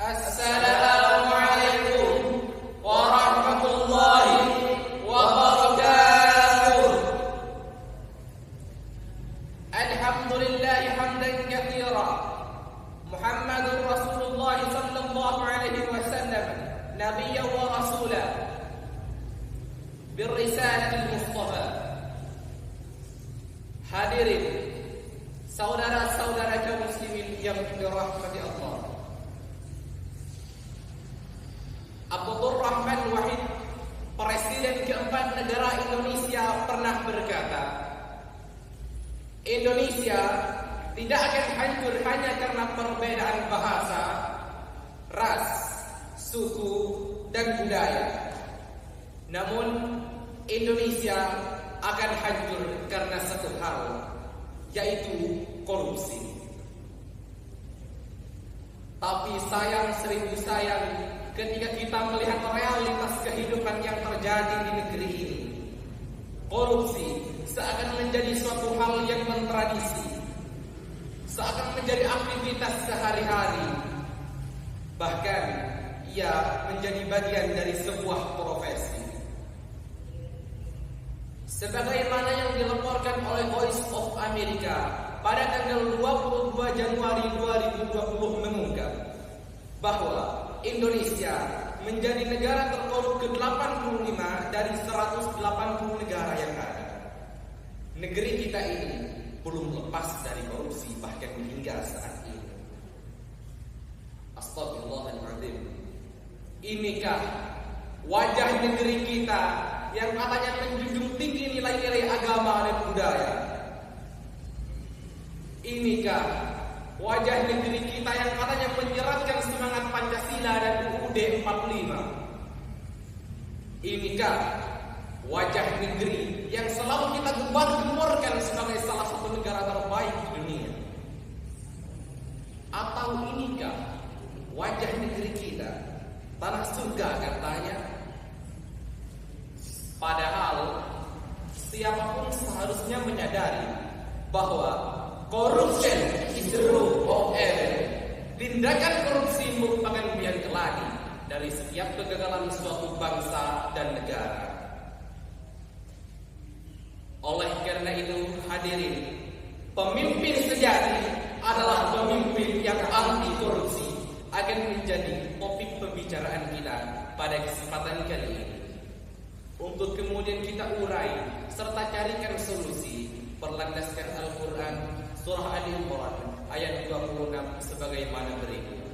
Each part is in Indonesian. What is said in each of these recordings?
Assalamualaikum warahmatullahi wabarakatuh. Alhamdulillahi hamdan katsira. Muhammadur Rasulullah sallallahu alaihi wasallam nabiyyan wa rasulan birrisalatil mustafa. Hadirin saudara-saudara kaum muslimin yang dirahmati Allah. Abdur Rahman Wahid, Presiden keempat negara Indonesia, pernah berkata, Indonesia tidak akan hancur hanya karena perbedaan bahasa, ras, suku, dan budaya. Namun Indonesia akan hancur karena satu hal, yaitu korupsi. Tapi sayang seribu sayang, ketika kita melihat realitas kehidupan yang terjadi di negeri ini, korupsi seakan menjadi suatu hal yang mentradisi, seakan menjadi aktivitas sehari-hari, bahkan ia menjadi bagian dari sebuah profesi. Sebagaimana yang dilaporkan oleh Voice of America pada tanggal 22 Januari 2020 mengungkap bahwa Indonesia menjadi negara terkorup ke-85 dari 180 negara yang ada. Negeri kita ini belum lepas dari korupsi bahkan hingga saat ini. Astagfirullahaladzim. Inikah wajah negeri kita yang katanya menjunjung tinggi nilai-nilai agama dan budaya? Inikah wajah negeri kita yang katanya menyeratkan semangat Pancasila dan UUD 45? Inikah wajah negeri yang selalu kita gembar-gemborkan sebagai salah satu negara terbaik di dunia? Atau inikah wajah negeri kita tanah surga katanya? Padahal siapapun seharusnya menyadari bahwa corruption is the root of evil. Tindakan korupsi merupakan biang keladi dari setiap kegagalan suatu bangsa dan negara. Oleh karena itu, hadirin, pemimpin sejati adalah pemimpin yang anti korupsi, akan menjadi topik pembicaraan kita pada kesempatan kali ini. Untuk kemudian kita urai serta carikan solusi berlandaskan Al-Quran Surah Al-Imran ayat 26 sebagaimana berikut.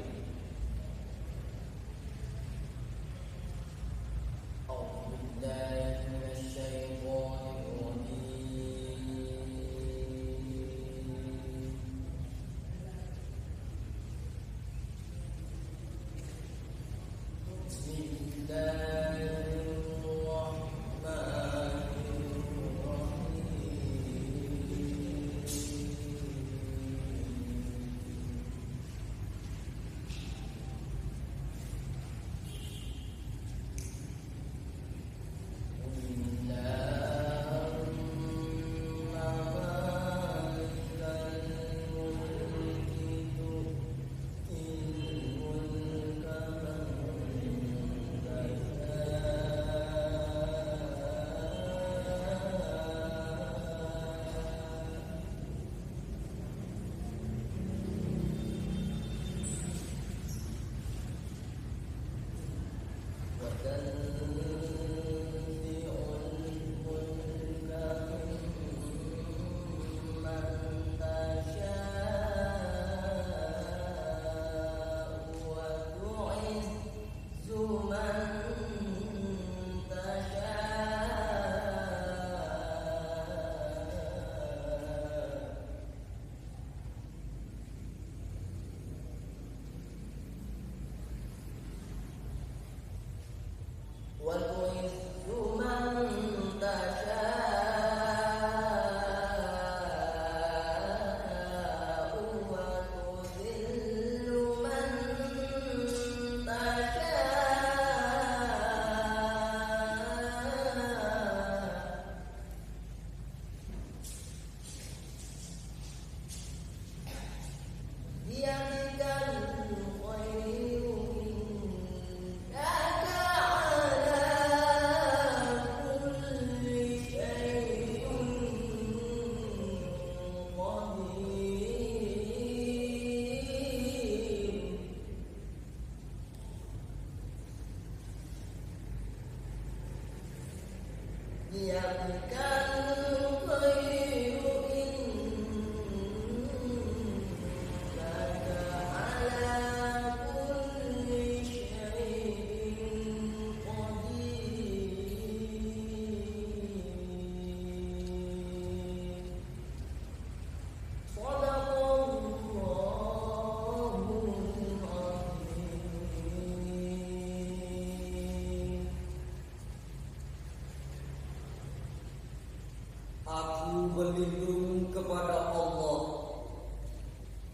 Aku berlindung kepada Allah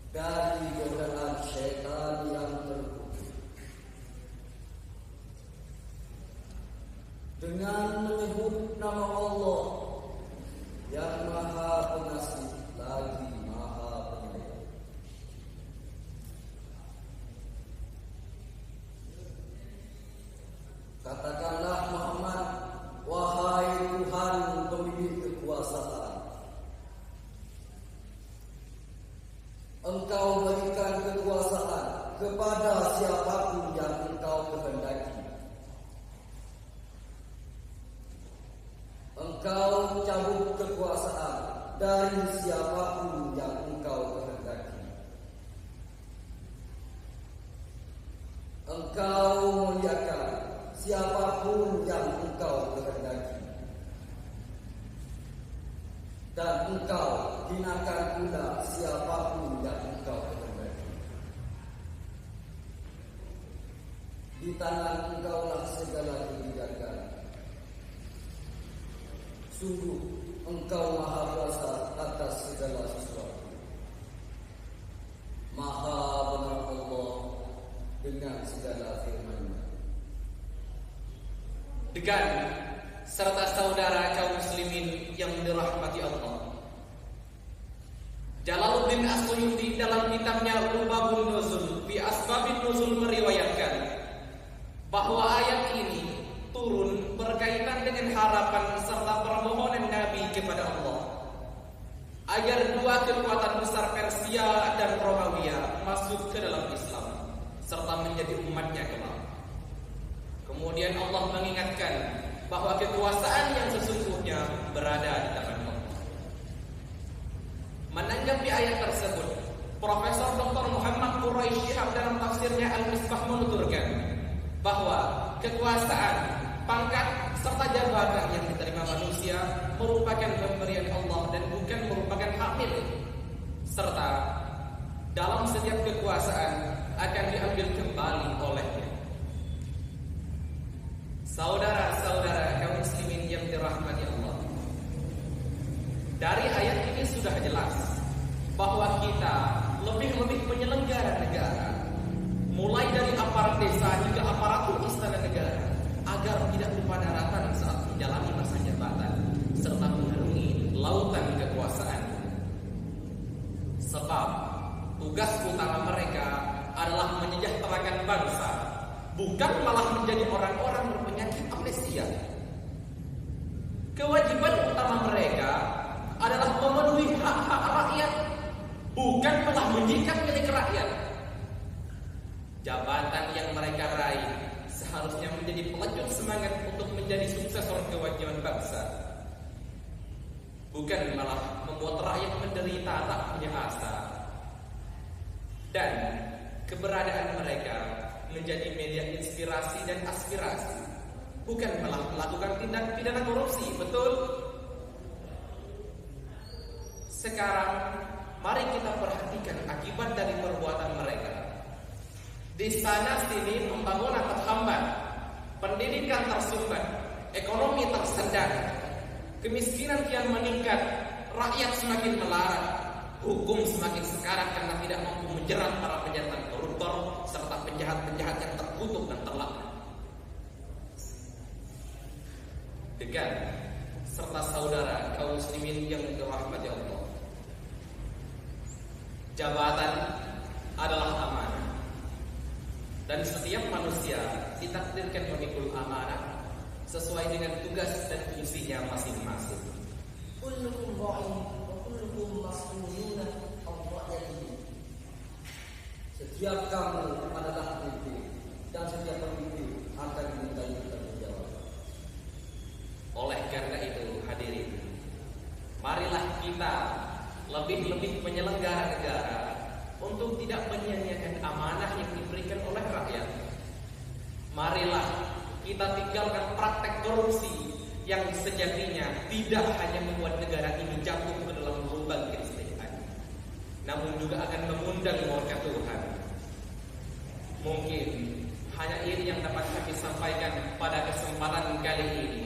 dari godaan syaitan yang terkutuk. Dengan menyebut nama Allah yang Maha Pengasih lagi Maha Penyayang. Katakanlah Muhammad, wahai Tuhan pemilik kekuasaan, Engkau berikan kekuasaan kepada siapapun yang Engkau kehendaki. Engkau cabut kekuasaan dari siapapun yang Engkau kehendaki. Engkau muliakan siapapun yang Engkau kehendaki. Dan Engkau hinakan pula siapapun yang Engkau kehendaki. Di tangan Engkaulah segala kebijakan. Sungguh Engkau Maha Kuasa atas segala sesuatu. Maha benar Allah dengan segala firman-Nya. Dengan serta saudara kaum muslimin yang dirahmati Allah, Jalaluddin As-Suyuti dalam kitabnya Lubabun Nuzul fi Asbabin Nuzul meriwayatkan bahwa ayat ini turun berkaitan dengan harapan serta permohonan Nabi kepada Allah agar dua kekuatan besar Persia dan Romawi masuk ke dalam Islam serta menjadi umatnya kelak. Kemudian Allah mengingatkan bahwa kekuasaan yang sesungguhnya berada di tangan Allah. Menanggapi ayat tersebut, Profesor Dr. Muhammad Quraisy Shihab dalam tafsirnya Al-Misbah menuturkan bahwa kekuasaan, pangkat, serta jabatan yang diterima manusia merupakan pemberian Allah dan bukan merupakan hak milik. Serta dalam setiap kekuasaan akan diambil kembali olehnya. Saudara-saudara kaum muslimin yang dirahmati Allah, dari ayat ini sudah jelas bahwa kita lebih-lebih penyelenggara negara, mulai dari aparat desa hingga aparatur istana negara, agar tidak lupa daratan saat menjalani masa jabatan serta mengarungi lautan kekuasaan. Sebab tugas utama mereka adalah menyejahterakan bangsa, bukan malah menjadi orang-orang berpenyakit amnesia. Kewajiban utama mereka adalah memenuhi hak-hak rakyat, bukan malah menjikat milik rakyat. Jabatan yang mereka raih seharusnya menjadi pelecut semangat untuk menjadi suksesor kewajiban bangsa, bukan malah membuat rakyat menderita tak punya asa. Dan keberadaan mereka menjadi media inspirasi dan aspirasi, bukan malah melakukan tindak pidana korupsi. Betul? Sekarang mari kita perhatikan akibat dari perbuatan mereka. Di sana sini pembangunan terhambat, pendidikan tersumbat, ekonomi tersendat, kemiskinan kian meningkat, rakyat semakin melarat, hukum semakin sekarat karena tidak mampu menjerat para penjahat dan koruptor serta penjahat-penjahat yang terkutuk dan terlaknat. Dengan serta saudara kaum muslimin yang dirahmati Allah, jabatan adalah amanah, dan setiap manusia ditakdirkan memikul amanah sesuai dengan tugas dan fungsinya masing-masing. Kullukum ra'in wa kullukum mas'ulun 'an ra'yatihi. Setiap kamu adalah pemimpin dan setiap pemimpin akan dimintai pertanggungjawaban. Oleh karena itu lebih-lebih penyelenggara negara untuk tidak menyia-nyiakan amanah yang diberikan oleh rakyat. Marilah kita tinggalkan praktek korupsi yang sejatinya tidak hanya membuat negara ini jatuh ke dalam lubang kemiskinan, namun juga akan mengundang murka Tuhan. Mungkin hanya ini yang dapat kami sampaikan pada kesempatan kali ini.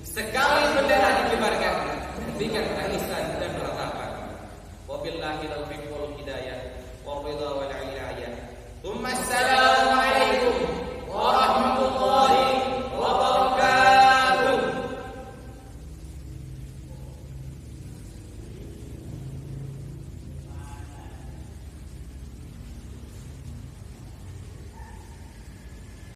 Sekali bendera dikibarkan, hentikan tangisan dan ratapan. Wabillahi taufiq wal hidayah. Wa